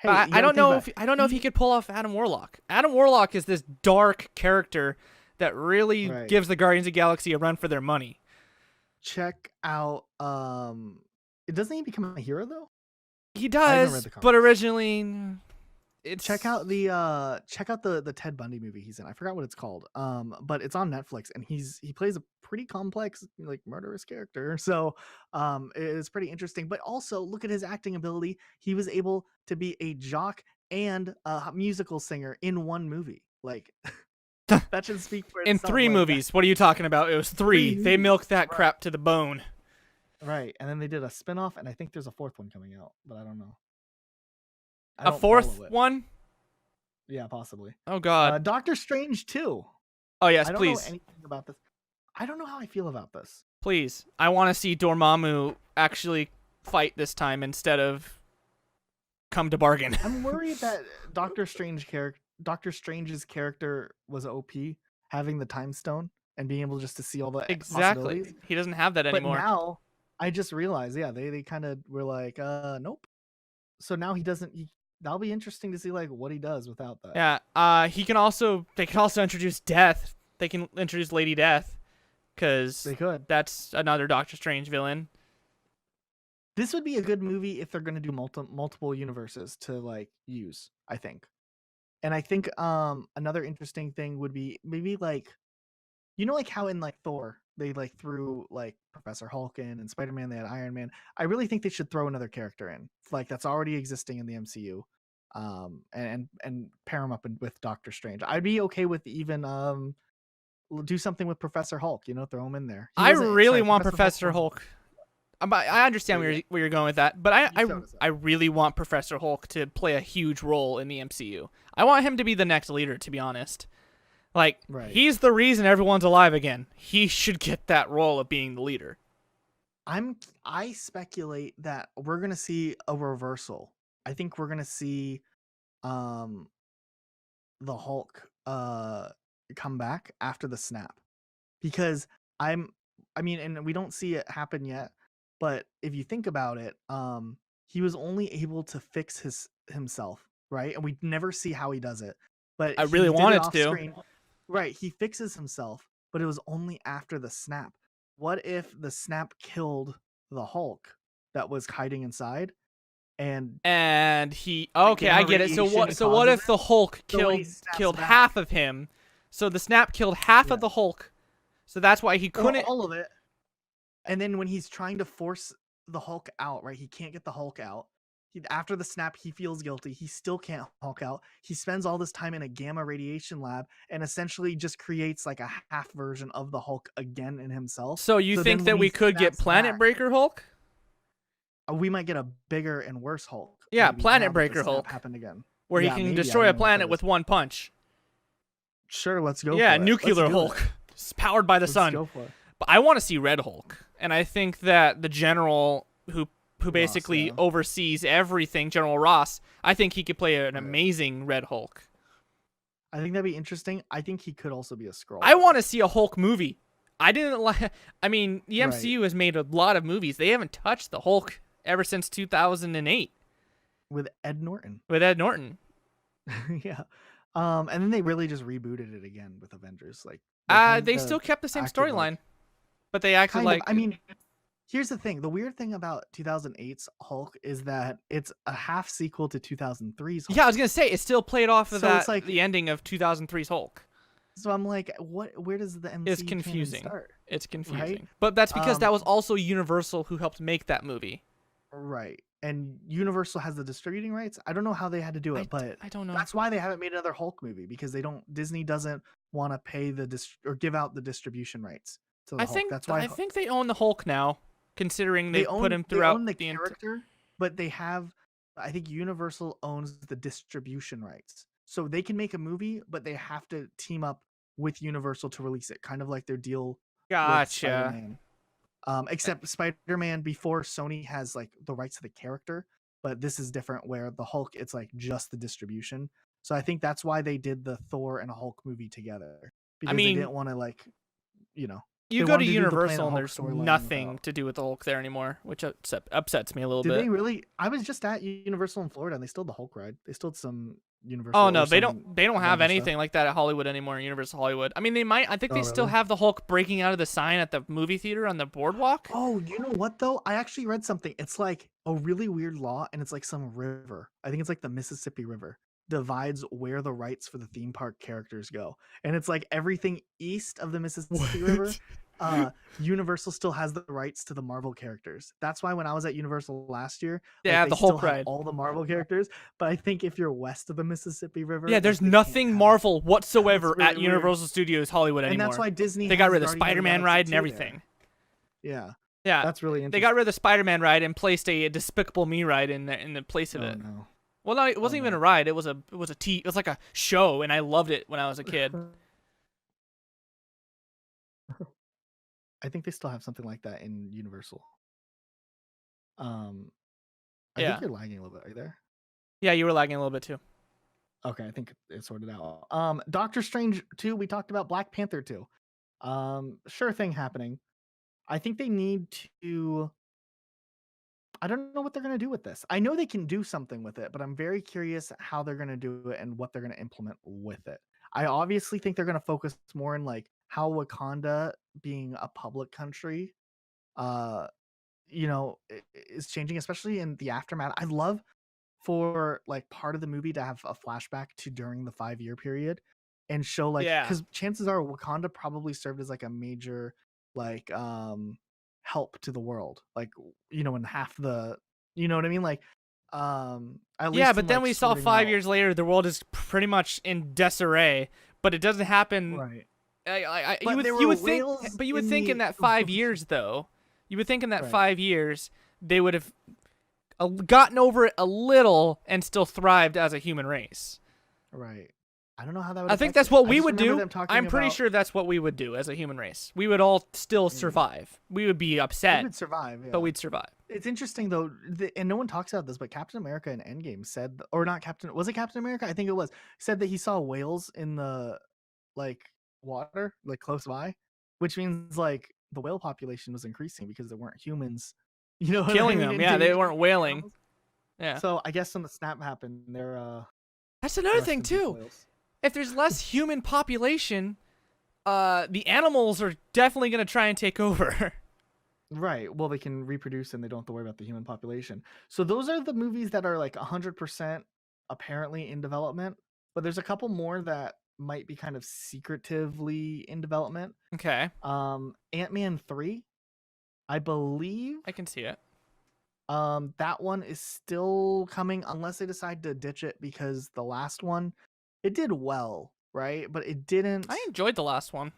Speaker 2: but
Speaker 1: Hey, you
Speaker 2: I
Speaker 1: got to
Speaker 2: don't
Speaker 1: think
Speaker 2: know
Speaker 1: about
Speaker 2: if he could pull off Adam Warlock. Adam Warlock is this dark character that really
Speaker 1: right.
Speaker 2: gives the Guardians of the Galaxy a run for their money.
Speaker 1: Check out doesn't he become a hero though?
Speaker 2: He
Speaker 1: I haven't read
Speaker 2: does,
Speaker 1: the
Speaker 2: but
Speaker 1: comics.
Speaker 2: originally it's
Speaker 1: Check out the Ted Bundy movie he's in. I forgot what it's called. But it's on Netflix and he plays a pretty complex like murderous character. So it's pretty interesting. But also look at his acting ability. He was able to be a jock and a musical singer in one movie. Like that should speak for
Speaker 2: in
Speaker 1: itself.
Speaker 2: 3
Speaker 1: Like
Speaker 2: movies. What are you talking about? It was 3. They
Speaker 1: movies.
Speaker 2: milked that
Speaker 1: Right.
Speaker 2: crap to the bone.
Speaker 1: Right. And then they did a spinoff, and I think there's a 4th one coming out, but I don't know. I
Speaker 2: A
Speaker 1: don't
Speaker 2: 4th
Speaker 1: follow it.
Speaker 2: one?
Speaker 1: Yeah, possibly.
Speaker 2: Oh God.
Speaker 1: Doctor Strange 2.
Speaker 2: Oh yes,
Speaker 1: I don't know
Speaker 2: please.
Speaker 1: anything about this. I don't know how I feel about this.
Speaker 2: Please. I want to see Dormammu actually fight this time instead of come to bargain.
Speaker 1: I'm worried that Doctor Strange's character was OP, having the time stone and being able just to see all the
Speaker 2: Exactly.
Speaker 1: possibilities.
Speaker 2: He doesn't have that anymore.
Speaker 1: But now I just realized, yeah, they kind of were like, nope. So now that'll be interesting to see like what he does without that.
Speaker 2: Yeah. They can also introduce Death. They can introduce Lady Death, because
Speaker 1: They could.
Speaker 2: that's another Doctor Strange villain.
Speaker 1: This would be a good movie if they're going to do multiple universes to like use, I think. And I think another interesting thing would be maybe like like how in like Thor they like threw like Professor Hulk in and Spider-Man, they had Iron Man. I really think they should throw another character in like that's already existing in the MCU. And pair him up with Doctor Strange. I'd be okay with even do something with Professor Hulk, throw him in there.
Speaker 2: I really want Professor Hulk. I understand where you're going with that, but I really want Professor Hulk to play a huge role in the MCU. I want him to be the next leader, to be honest. Like, he's the reason everyone's alive again. He should get that role of being the leader.
Speaker 1: I speculate that we're gonna see a reversal. I think we're gonna see the Hulk come back after the snap. Because I mean, and we don't see it happen yet, but if you think about it, he was only able to fix himself, right? And we never see how he does it. But
Speaker 2: I really wanted to.
Speaker 1: Right, he fixes himself, but it was only after the snap. What if the snap killed the Hulk that was hiding inside?
Speaker 2: And he okay, I get it. So what if the Hulk killed half of him? So the snap killed half of the Hulk. So that's why he couldn't
Speaker 1: all of it. And then when he's trying to force the Hulk out, right? He can't get the Hulk out. After the snap, he feels guilty. He still can't Hulk out. He spends all this time in a gamma radiation lab and essentially just creates like a half version of the Hulk again in himself.
Speaker 2: So you think that we could get Planet Breaker Hulk?
Speaker 1: We might get a bigger and worse Hulk.
Speaker 2: Yeah, Planet Breaker Hulk
Speaker 1: happened again,
Speaker 2: where he can destroy a planet with one punch.
Speaker 1: Sure, let's go.
Speaker 2: Yeah, nuclear Hulk, powered by the sun.
Speaker 1: Go for it.
Speaker 2: But I want to see Red Hulk, and I think that the general who basically oversees everything, General Ross, I think he could play an amazing Red Hulk.
Speaker 1: I think that'd be interesting. I think he could also be a Skrull.
Speaker 2: I want to see a Hulk movie. I mean, the MCU has made a lot of movies. They haven't touched the Hulk ever since 2008.
Speaker 1: With Ed Norton.
Speaker 2: Yeah.
Speaker 1: And then they really just rebooted it again with Avengers. Like
Speaker 2: they still kept the same storyline, but they acted like.
Speaker 1: I mean, Here's the thing. The weird thing about 2008's Hulk is that it's a half sequel to 2003's Hulk.
Speaker 2: Yeah, I was gonna say it still played off of
Speaker 1: So it's like
Speaker 2: the ending of 2003's Hulk.
Speaker 1: So I'm like, what? Where does the MCU
Speaker 2: It's
Speaker 1: canon
Speaker 2: confusing.
Speaker 1: start?
Speaker 2: It's confusing.
Speaker 1: Right?
Speaker 2: But that's because that was also Universal who helped make that movie.
Speaker 1: Right. And Universal has the distributing rights. I don't know how they had to do it, but
Speaker 2: I don't know.
Speaker 1: That's why they haven't made another Hulk movie, because Disney doesn't want to pay or give out the distribution rights to the Hulk. That's why
Speaker 2: I think they own the Hulk now, considering they put him throughout
Speaker 1: they own the character, but I think Universal owns the distribution rights. So they can make a movie, but they have to team up with Universal to release it, kind of like their deal with Spider-Man. Except Spider-Man, before Sony has like the rights to the character, but this is different where the Hulk, it's like just the distribution. So I think that's why they did the Thor and Hulk movie together, because they didn't want to like,
Speaker 2: you go to Universal and there's nothing to do with the Hulk there anymore, which upsets me a little bit.
Speaker 1: Did they really? I was just at Universal in Florida and they still had the Hulk ride. They still had some Universal.
Speaker 2: Oh no, they don't have anything like that at Hollywood anymore, Universal Hollywood. I mean, they might. I think they still have the Hulk breaking out of the sign at the movie theater on the boardwalk.
Speaker 1: Oh, you know what though? I actually read something. It's like a really weird law, and it's like some river. I think it's like the Mississippi River divides where the rights for the theme park characters go, and it's like everything east of the Mississippi River. Universal still has the rights to the Marvel characters. That's why when I was at Universal last year,
Speaker 2: they the Hulk ride,
Speaker 1: all the Marvel characters. But I think if you're west of the Mississippi River,
Speaker 2: there's nothing Marvel whatsoever at Universal Studios Hollywood anymore.
Speaker 1: And that's why Disney
Speaker 2: got rid of the Spider-Man ride and everything.
Speaker 1: Yeah,
Speaker 2: that's
Speaker 1: really interesting.
Speaker 2: They got rid of the Spider-Man ride and placed a Despicable Me ride in the place of it.
Speaker 1: No.
Speaker 2: Well, no, it wasn't even a ride. It was like a show, and I loved it when I was a kid.
Speaker 1: I think they still have something like that in Universal. I think you're lagging a little bit. Are you there?
Speaker 2: Yeah, you were lagging a little bit too.
Speaker 1: Okay, I think it's sorted out. Doctor Strange 2, we talked about. Black Panther 2. Sure thing happening. I think they need to... I don't know what they're going to do with this. I know they can do something with it, but I'm very curious how they're going to do it and what they're going to implement with it. I obviously think they're going to focus more on like how Wakanda, being a public country, is changing, especially in the aftermath. I'd love for like part of the movie to have a flashback to during the 5-year period and show like, because chances are Wakanda probably served as like a major like help to the world, like in half the, you know what I mean, like at least
Speaker 2: but then we saw 5 years later the world is pretty much in disarray, but it doesn't happen
Speaker 1: right.
Speaker 2: You would think in that 5 years though, you would think in that 5 years they would have gotten over it a little and still thrived as a human race.
Speaker 1: Right. I don't know how that would.
Speaker 2: I think that's what we would do. I'm pretty sure that's what we would do as a human race. We would all still survive. We would be upset.
Speaker 1: We would survive,
Speaker 2: but we'd survive.
Speaker 1: It's interesting though, and no one talks about this, but Captain America in Endgame said, or not Captain, was it Captain America? I think it was. Said that he saw whales in the like water, like close by, which means like the whale population was increasing because there weren't humans,
Speaker 2: killing them. Yeah, they weren't whaling. Yeah.
Speaker 1: So I guess when the snap happened, they're
Speaker 2: that's another thing too. If there's less human population, the animals are definitely going to try and take over.
Speaker 1: Right. Well, they can reproduce and they don't have to worry about the human population. So those are the movies that are like 100% apparently in development, but there's a couple more that might be kind of secretively in development.
Speaker 2: Okay.
Speaker 1: Ant-Man 3, I believe.
Speaker 2: I can see it.
Speaker 1: That one is still coming unless they decide to ditch it, because the last one, it did well, right? But it didn't...
Speaker 2: I enjoyed the last one.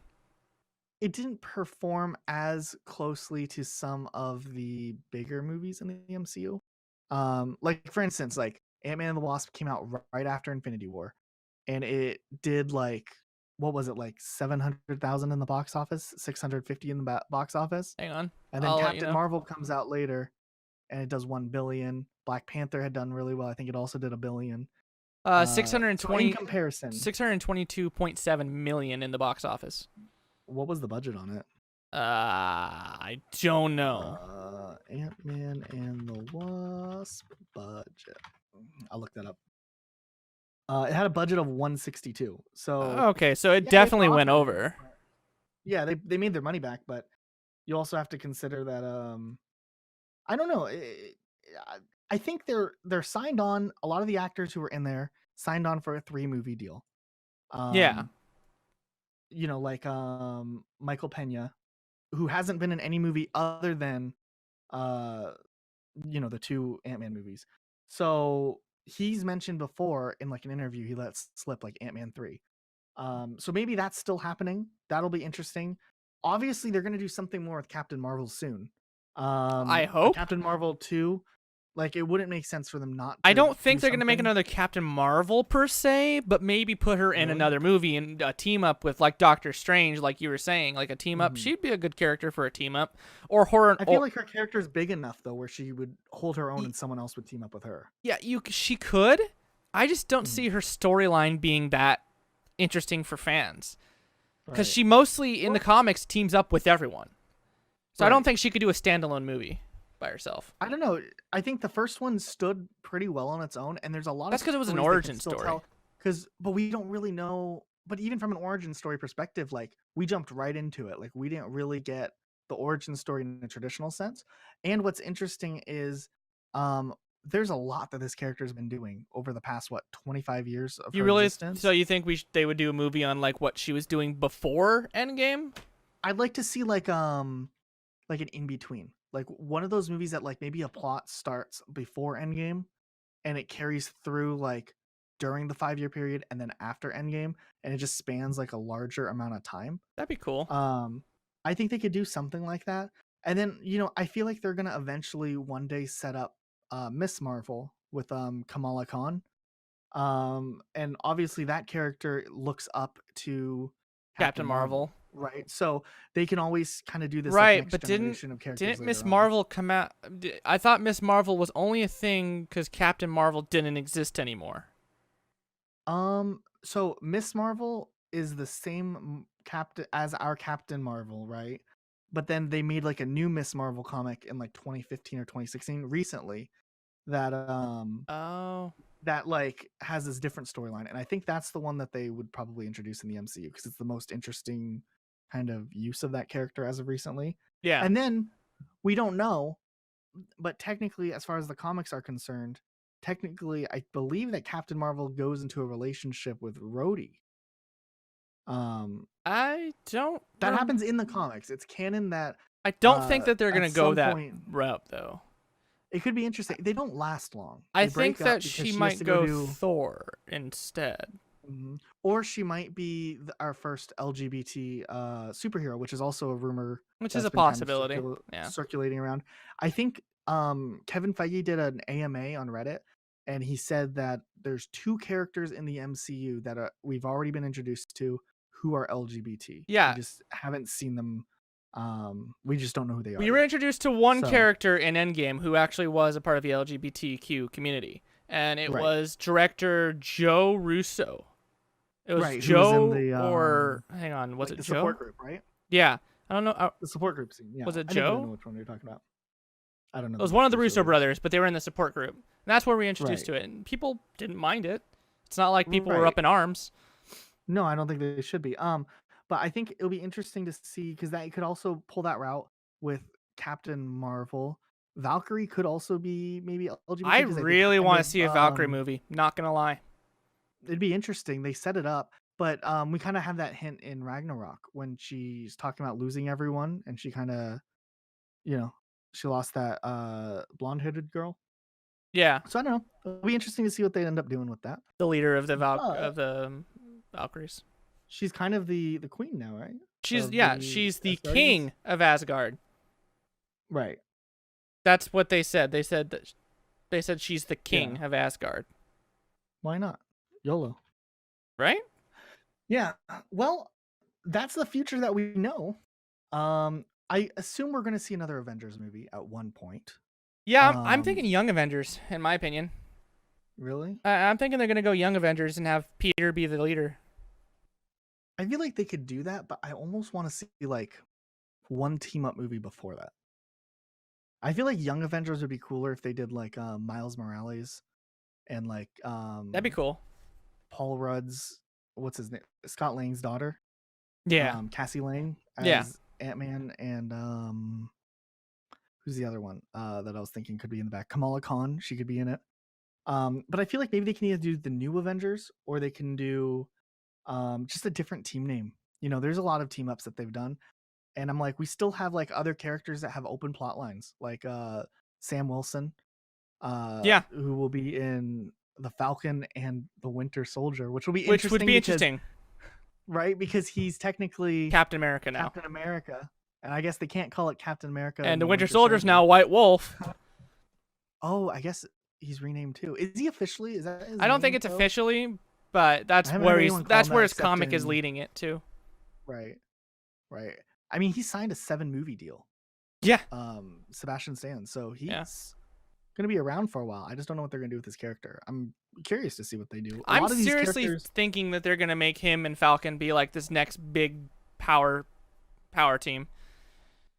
Speaker 1: It didn't perform as closely to some of the bigger movies in the MCU. Like, for instance, like Ant-Man and the Wasp came out right after Infinity War. And it did like, what was it, like 700,000 in the box office? 650 in the box office?
Speaker 2: Hang on.
Speaker 1: And then Captain Marvel comes out later and it does 1 billion. Black Panther had done really well. I think it also did 1 billion.
Speaker 2: 620
Speaker 1: so in comparison,
Speaker 2: 622.7 million in the box office.
Speaker 1: What was the budget on it?
Speaker 2: I don't know.
Speaker 1: Ant-Man and the Wasp budget. I'll look that up. It had a budget of 162. So
Speaker 2: okay, so it definitely went over.
Speaker 1: Yeah, they made their money back, but you also have to consider that I don't know. I think they're signed on. A lot of the actors who were in there signed on for a 3-movie deal.
Speaker 2: Yeah.
Speaker 1: Like Michael Pena, who hasn't been in any movie other than uh the 2 Ant-Man movies. So he's mentioned before in like an interview he lets slip like Ant-Man 3. So maybe that's still happening. That'll be interesting. Obviously, they're gonna do something more with Captain Marvel soon.
Speaker 2: I
Speaker 1: A
Speaker 2: hope.
Speaker 1: Captain Marvel 2, like it wouldn't make sense for them not
Speaker 2: I
Speaker 1: to
Speaker 2: don't think
Speaker 1: do
Speaker 2: they're going to make
Speaker 1: something.
Speaker 2: another Captain Marvel per se, but maybe put her in
Speaker 1: Really?
Speaker 2: another movie and a team up with like Doctor Strange, like you were saying, like a team up.
Speaker 1: Mhm.
Speaker 2: She'd be a good character for a team up, or horror.
Speaker 1: I feel like her character is big enough though, where she would hold her own and someone else would team up with her.
Speaker 2: Yeah, she could. I just don't
Speaker 1: Mhm.
Speaker 2: see her storyline being that interesting for fans because
Speaker 1: Right.
Speaker 2: she mostly in the comics teams up with everyone. So I don't think she could do a standalone movie by herself.
Speaker 1: I don't know. I think the first one stood pretty well on its own, and there's a lot
Speaker 2: That's
Speaker 1: of
Speaker 2: because it was an
Speaker 1: stories they can
Speaker 2: origin
Speaker 1: still
Speaker 2: story.
Speaker 1: tell. But we don't really know. But even from an origin story perspective, like we jumped right into it. Like we didn't really get the origin story in a traditional sense. And what's interesting is, there's a lot that this character's been doing over the past 25 years of
Speaker 2: You
Speaker 1: her
Speaker 2: really?
Speaker 1: existence.
Speaker 2: So you think they would do a movie on like what she was doing before Endgame?
Speaker 1: I'd like to see like an in between, like one of those movies that like maybe a plot starts before Endgame and it carries through like during the 5-year period and then after Endgame, and it just spans like a larger amount of time.
Speaker 2: That'd be cool.
Speaker 1: I think they could do something like that. And then, I feel like they're gonna eventually one day set up Miss Marvel with Kamala Khan. And obviously that character looks up to
Speaker 2: Captain Marvel.
Speaker 1: right? So they can always kind of do this like
Speaker 2: Right,
Speaker 1: next
Speaker 2: but
Speaker 1: generation of characters.
Speaker 2: didn't Miss
Speaker 1: later on.
Speaker 2: Marvel come out? I thought Miss Marvel was only a thing because Captain Marvel didn't exist anymore.
Speaker 1: So Miss Marvel is the same captain as our Captain Marvel, right? But then they made like a new Miss Marvel comic in like 2015 or 2016 recently that
Speaker 2: Oh,
Speaker 1: that like has this different storyline, and I think that's the one that they would probably introduce in the MCU because it's the most interesting kind of use of that character as of recently.
Speaker 2: yeah.
Speaker 1: And then we don't know, but technically, as far as the comics are concerned, technically, I believe that Captain Marvel goes into a relationship with Rhodey.
Speaker 2: I don't.
Speaker 1: That happens in the comics. It's canon that
Speaker 2: I don't think that they're gonna
Speaker 1: at
Speaker 2: go
Speaker 1: some
Speaker 2: that
Speaker 1: point
Speaker 2: route though.
Speaker 1: it could be interesting. They don't last long.
Speaker 2: I
Speaker 1: They break
Speaker 2: think
Speaker 1: up
Speaker 2: that
Speaker 1: because
Speaker 2: she
Speaker 1: has
Speaker 2: might
Speaker 1: to
Speaker 2: go
Speaker 1: do
Speaker 2: Thor instead.
Speaker 1: or she might be our first LGBT superhero, which is also a rumor
Speaker 2: Which is
Speaker 1: that's
Speaker 2: a
Speaker 1: been kind of
Speaker 2: possibility. Yeah.
Speaker 1: circulating around. I think Kevin Feige did an AMA on Reddit, and he said that there's 2 characters in the MCU that we've already been introduced to who are LGBT.
Speaker 2: Yeah.
Speaker 1: We just haven't seen them. We just don't know who they are.
Speaker 2: We were introduced to one
Speaker 1: So-
Speaker 2: character in Endgame who actually was a part of the LGBTQ community, and it was director Joe Russo. It was
Speaker 1: Right, who was in
Speaker 2: Joe,
Speaker 1: the,
Speaker 2: or hang on, was
Speaker 1: like
Speaker 2: it
Speaker 1: the
Speaker 2: Joe?
Speaker 1: support group, right?
Speaker 2: Yeah, I don't know.
Speaker 1: The support group scene. Yeah.
Speaker 2: Was it
Speaker 1: I never
Speaker 2: Joe?
Speaker 1: know which one you're talking about. I don't know.
Speaker 2: It was one of the Russo brothers, but they were in the support group. And that's where we introduced to it, and people didn't mind it. It's not like people were up in arms.
Speaker 1: No, I don't think they should be. But I think it'll be interesting to see because that could also pull that route with Captain Marvel. Valkyrie could also be maybe LGBT.
Speaker 2: I
Speaker 1: 'cause they
Speaker 2: really
Speaker 1: kind
Speaker 2: want to
Speaker 1: of,
Speaker 2: see a Valkyrie movie. Not gonna lie.
Speaker 1: It'd be interesting. They set it up, but we kind of have that hint in Ragnarok when she's talking about losing everyone, and she kind of, she lost that blonde-headed girl.
Speaker 2: Yeah,
Speaker 1: So I don't know. It'll be interesting to see what they end up doing with that.
Speaker 2: the leader of the Valkyries.
Speaker 1: She's kind of the queen now, right?
Speaker 2: She's
Speaker 1: Of
Speaker 2: she's the
Speaker 1: Asgardians?
Speaker 2: king of Asgard.
Speaker 1: Right.
Speaker 2: That's what they said. They said she's the king of Asgard.
Speaker 1: Why not? YOLO.
Speaker 2: Right?
Speaker 1: Yeah. Well, that's the future that we know. I assume we're going to see another Avengers movie at one point.
Speaker 2: Yeah, I'm thinking Young Avengers, in my opinion.
Speaker 1: Really?
Speaker 2: I'm thinking they're going to go Young Avengers and have Peter be the leader.
Speaker 1: I feel like they could do that, but I almost want to see like one team up movie before that. I feel like Young Avengers would be cooler if they did like Miles Morales and like
Speaker 2: That'd be cool.
Speaker 1: Paul Rudd's, what's his name? Scott Lang's daughter.
Speaker 2: Yeah.
Speaker 1: Cassie Lang as
Speaker 2: Yeah.
Speaker 1: Ant-Man and who's the other one that I was thinking could be in the back? Kamala Khan, she could be in it. But I feel like maybe they can either do the new Avengers or they can do just a different team name. You know, there's a lot of team ups that they've done, and I'm like, we still have like other characters that have open plot lines, like Sam Wilson,
Speaker 2: Yeah,
Speaker 1: who will be in the Falcon and the Winter Soldier, which will be
Speaker 2: which would
Speaker 1: interesting.
Speaker 2: be
Speaker 1: Because,
Speaker 2: interesting.
Speaker 1: right? Because he's technically
Speaker 2: Captain America now,
Speaker 1: Captain America, and I guess they can't call it Captain America.
Speaker 2: and the Winter Soldier's now White Wolf.
Speaker 1: Oh, I guess he's renamed too. Is he officially? Is that his
Speaker 2: I don't
Speaker 1: name,
Speaker 2: think it's
Speaker 1: though?
Speaker 2: officially, but that's
Speaker 1: I haven't
Speaker 2: where
Speaker 1: heard
Speaker 2: he's
Speaker 1: anyone call
Speaker 2: that's
Speaker 1: him
Speaker 2: where
Speaker 1: that
Speaker 2: his
Speaker 1: except
Speaker 2: comic is
Speaker 1: in-
Speaker 2: leading it to.
Speaker 1: Right, right. I mean, he signed a 7-movie deal.
Speaker 2: Yeah.
Speaker 1: Sebastian Stan, so he's
Speaker 2: Yeah.
Speaker 1: gonna be around for a while. I just don't know what they're gonna do with his character. I'm curious to see what they do.
Speaker 2: I'm seriously thinking that they're gonna make him and Falcon be like this next big power team.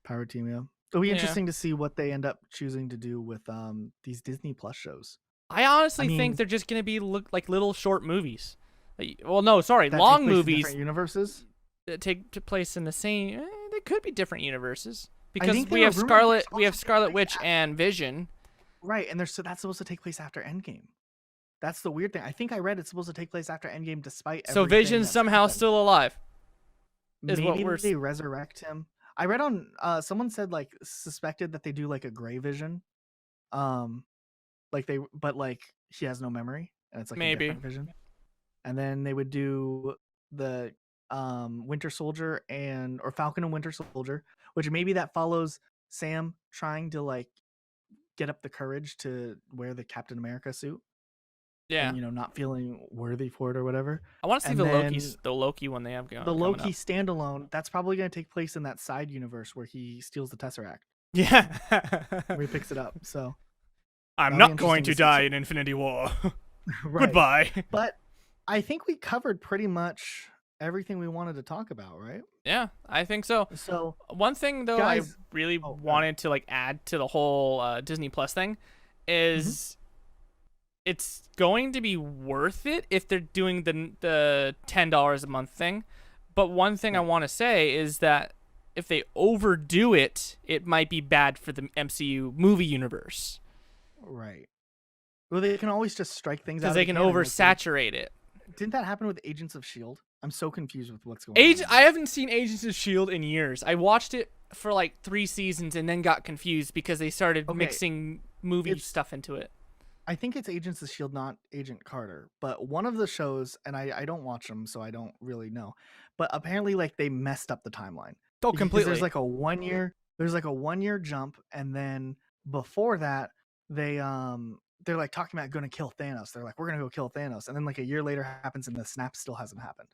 Speaker 1: Power team, yeah. It'll be
Speaker 2: Yeah.
Speaker 1: interesting to see what they end up choosing to do with these Disney Plus shows.
Speaker 2: I honestly
Speaker 1: mean-
Speaker 2: think they're just gonna be like little short movies. Well, no, sorry,
Speaker 1: That
Speaker 2: long
Speaker 1: take place in
Speaker 2: movies
Speaker 1: different universes.
Speaker 2: that take place in the same. They could be different universes
Speaker 1: I
Speaker 2: because
Speaker 1: think
Speaker 2: we
Speaker 1: they
Speaker 2: have
Speaker 1: were rumored
Speaker 2: Scarlet,
Speaker 1: to
Speaker 2: we have
Speaker 1: also
Speaker 2: Scarlet
Speaker 1: bring
Speaker 2: Witch
Speaker 1: back-
Speaker 2: and Vision.
Speaker 1: Right, and that's supposed to take place after Endgame. That's the weird thing. I think I read it's supposed to take place after Endgame, despite
Speaker 2: So
Speaker 1: everything
Speaker 2: Vision's
Speaker 1: that's
Speaker 2: somehow
Speaker 1: happened.
Speaker 2: still alive. is what
Speaker 1: Maybe
Speaker 2: we're-
Speaker 1: they resurrect him. I read on someone said like suspected that they do like a gray Vision, like he has no memory and it's like
Speaker 2: Maybe.
Speaker 1: a different Vision, and then they would do the Winter Soldier or Falcon and Winter Soldier, which maybe that follows Sam trying to like get up the courage to wear the Captain America suit.
Speaker 2: Yeah,
Speaker 1: And, not feeling worthy for it or whatever.
Speaker 2: I want to see
Speaker 1: and
Speaker 2: the Loki one they have going.
Speaker 1: The
Speaker 2: coming
Speaker 1: Loki
Speaker 2: up.
Speaker 1: standalone, that's probably going to take place in that side universe where he steals the Tesseract,
Speaker 2: Yeah.
Speaker 1: where he picks it up. So
Speaker 2: I'm
Speaker 1: That'll be
Speaker 2: not going
Speaker 1: interesting
Speaker 2: to
Speaker 1: to see.
Speaker 2: die in Infinity War.
Speaker 1: right.
Speaker 2: Goodbye.
Speaker 1: But I think we covered pretty much everything we wanted to talk about, right?
Speaker 2: Yeah, I think so.
Speaker 1: So
Speaker 2: One thing though,
Speaker 1: Guys-
Speaker 2: I really
Speaker 1: Oh, go ahead.
Speaker 2: wanted to like add to the whole Disney Plus thing is it's going to be worth it if they're doing the $10 a month thing. But one thing I want to say is that if they overdo it, it might be bad for the MCU movie universe
Speaker 1: right. Well, they can always just strike things out.
Speaker 2: because they can oversaturate it.
Speaker 1: Didn't that happen with Agents of S.H.I.E.L.D.? I'm so confused with what's going on.
Speaker 2: I haven't seen Agents of S.H.I.E.L.D. in years. I watched it for like 3 seasons and then got confused because they started
Speaker 1: Okay,
Speaker 2: mixing movie
Speaker 1: it's-
Speaker 2: stuff into it.
Speaker 1: I think it's Agents of S.H.I.E.L.D., not Agent Carter. But one of the shows, and I don't watch them, so I don't really know. But apparently, like, they messed up the timeline.
Speaker 2: Oh,
Speaker 1: Because
Speaker 2: completely.
Speaker 1: There's like a 1 year. There's like a 1 year jump, and then before that, they're like talking about going to kill Thanos. They're like, we're gonna go kill Thanos, and then like a year later happens, and the snap still hasn't happened.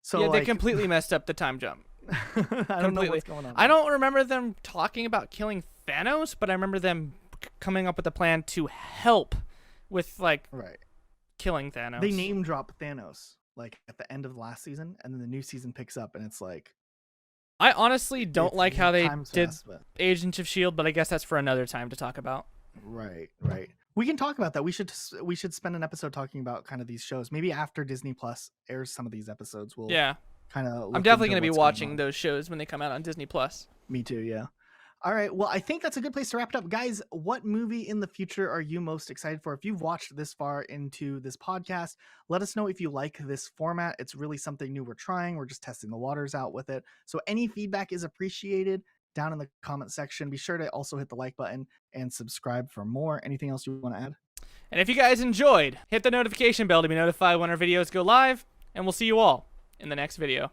Speaker 1: So
Speaker 2: yeah, they
Speaker 1: like,
Speaker 2: completely messed up the time jump.
Speaker 1: I don't know
Speaker 2: completely.
Speaker 1: what's going on.
Speaker 2: I don't remember them talking about killing Thanos, but I remember them coming up with a plan to help with like
Speaker 1: Right.
Speaker 2: killing Thanos.
Speaker 1: They name drop Thanos like at the end of last season, and then the new season picks up, and it's like
Speaker 2: I honestly don't
Speaker 1: it's
Speaker 2: like how they
Speaker 1: time's
Speaker 2: did
Speaker 1: fast, but-
Speaker 2: Agents of S.H.I.E.L.D., but I guess that's for another time to talk about.
Speaker 1: Right. We can talk about that. We should spend an episode talking about kind of these shows. Maybe after Disney Plus airs some of these episodes, we'll
Speaker 2: Yeah,
Speaker 1: kind of.
Speaker 2: I'm definitely going to be watching those shows when they come out on Disney Plus.
Speaker 1: Me too. Yeah. All right. Well, I think that's a good place to wrap it up, guys. What movie in the future are you most excited for? If you've watched this far into this podcast, let us know if you like this format. It's really something new we're trying. We're just testing the waters out with it. So any feedback is appreciated down in the comment section. Be sure to also hit the like button and subscribe for more. Anything else you want to add?
Speaker 2: And if you guys enjoyed, hit the notification bell to be notified when our videos go live, and we'll see you all in the next video.